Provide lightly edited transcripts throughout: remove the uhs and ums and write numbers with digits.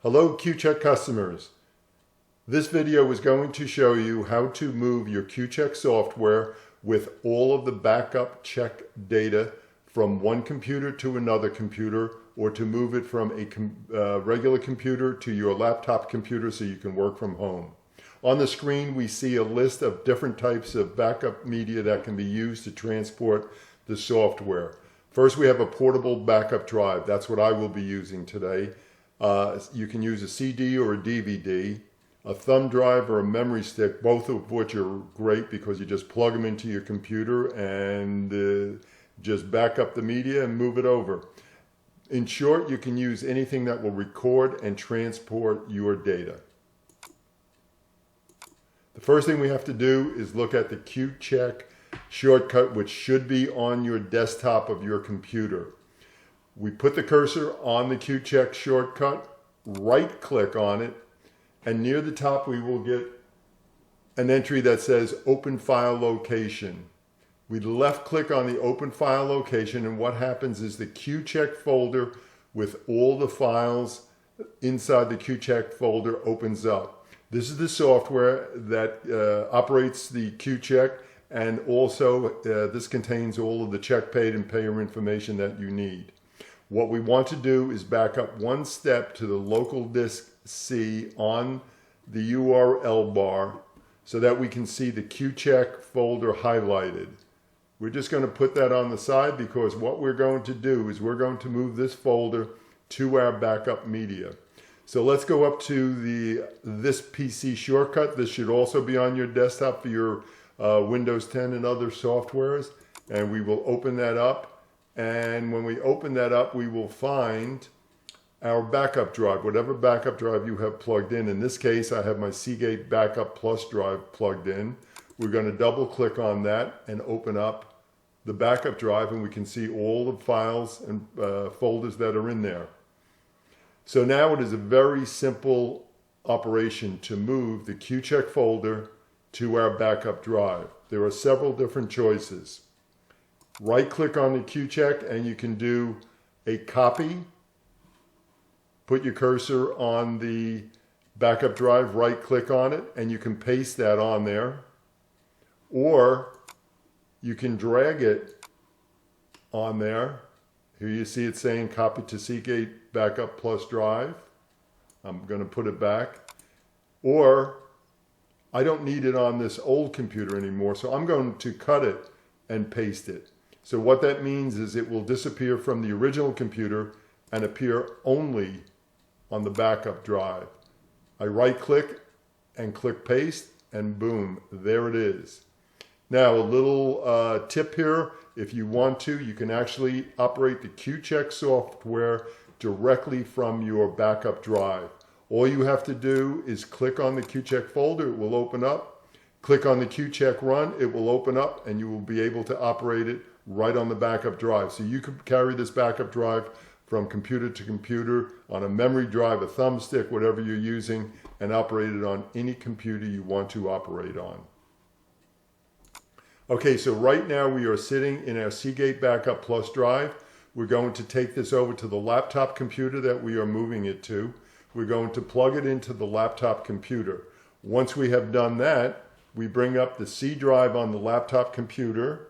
Hello QCheck customers. This video is going to show you how to move your QCheck software with all of the backup check data from one computer to another computer, or to move it from a regular computer to your laptop computer so you can work from home. On the screen we see a list of different types of backup media that can be used to transport the software. First, we have a portable backup drive. That's what I will be using today. You can use a CD or a DVD, a thumb drive or a memory stick, both of which are great because you just plug them into your computer and just back up the media and move it over. In short, you can use anything that will record and transport your data. The first thing we have to do is look at the QCheck shortcut, which should be on your desktop of your computer. We put the cursor on the QCheck shortcut, right click on it, and near the top we will get an entry that says Open File Location. We left click on the Open File Location, and what happens is the QCheck folder with all the files inside the QCheck folder opens up. This is the software that operates the QCheck, and also this contains all of the check paid and payer information that you need. What we want to do is back up one step to the local disk C on the URL bar so that we can see the QCheck folder highlighted. We're just going to put that on the side because what we're going to do is we're going to move this folder to our backup media. So let's go up to this PC shortcut. This should also be on your desktop for your Windows 10 and other softwares, and we will open that up. And when we open that up, we will find our backup drive, whatever backup drive you have plugged in. In this case, I have my Seagate Backup Plus drive plugged in. We're going to double click on that and open up the backup drive, and we can see all the files and folders that are in there. So now it is a very simple operation to move the QCheck folder to our backup drive. There are several different choices. Right click on the QCheck and you can do a copy. Put your cursor on the backup drive, right click on it, and you can paste that on there. Or you can drag it on there. Here you see it saying copy to Seagate Backup Plus drive. I'm going to put it back. Or I don't need it on this old computer anymore, so I'm going to cut it and paste it. So what that means is it will disappear from the original computer and appear only on the backup drive. I right click and click paste, and boom, there it is. Now a little tip here, if you want to, you can actually operate the QCheck software directly from your backup drive. All you have to do is click on the QCheck folder, it will open up. Click on the QCheck run, it will open up, and you will be able to operate it right on the backup drive. So you can carry this backup drive from computer to computer on a memory drive, a thumbstick, whatever you're using, and operate it on any computer you want to operate on. Okay, so right now we are sitting in our Seagate Backup Plus drive. We're going to take this over to the laptop computer that we are moving it to. We're going to plug it into the laptop computer. Once we have done that, we bring up the C drive on the laptop computer.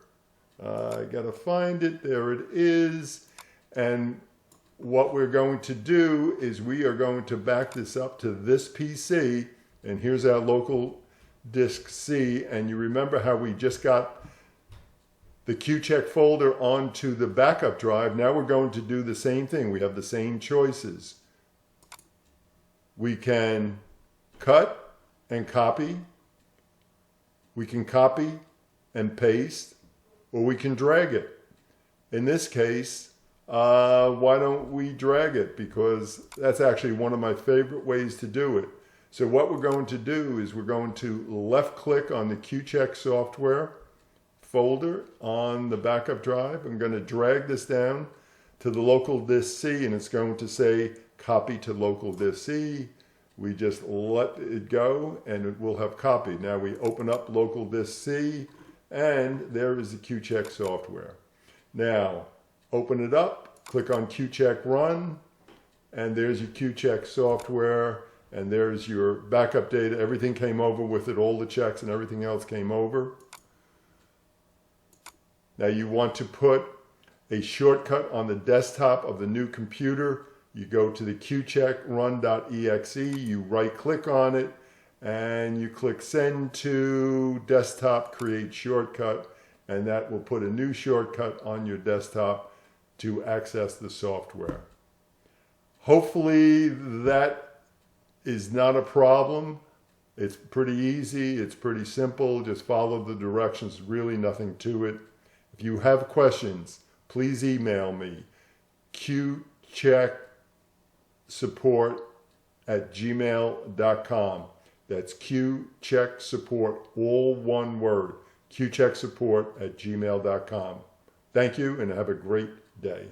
I gotta find it, there it is. And what we're going to do is we are going to back this up to this PC, and here's our local disk C, and you remember how we just got the QCheck folder onto the backup drive. Now we're going to do the same thing. We have the same choices. We can cut and copy. We can copy and paste, or we can drag it. In this case, why don't we drag it? Because that's actually one of my favorite ways to do it. So what we're going to do is we're going to left click on the QCheck software folder on the backup drive. I'm going to drag this down to the local disk C, and it's going to say copy to local disk C. We just let it go and it will have copied. Now we open up local disk C, and there is the QCheck software. Now open it up, click on QCheck run, and there's your QCheck software, and there's your backup data. Everything came over with it, all the checks and everything else came over. Now you want to put a shortcut on the desktop of the new computer. You go to the QCheck run.exe, you right click on it, and you click send to desktop create shortcut, and that will put a new shortcut on your desktop to access the software. Hopefully that is not a problem. It's pretty easy, it's pretty simple, just follow the directions, really nothing to it. If you have questions, please email me, QCheckSupport@gmail.com. That's QCheckSupport, all one word, QCheckSupport@gmail.com. Thank you and have a great day.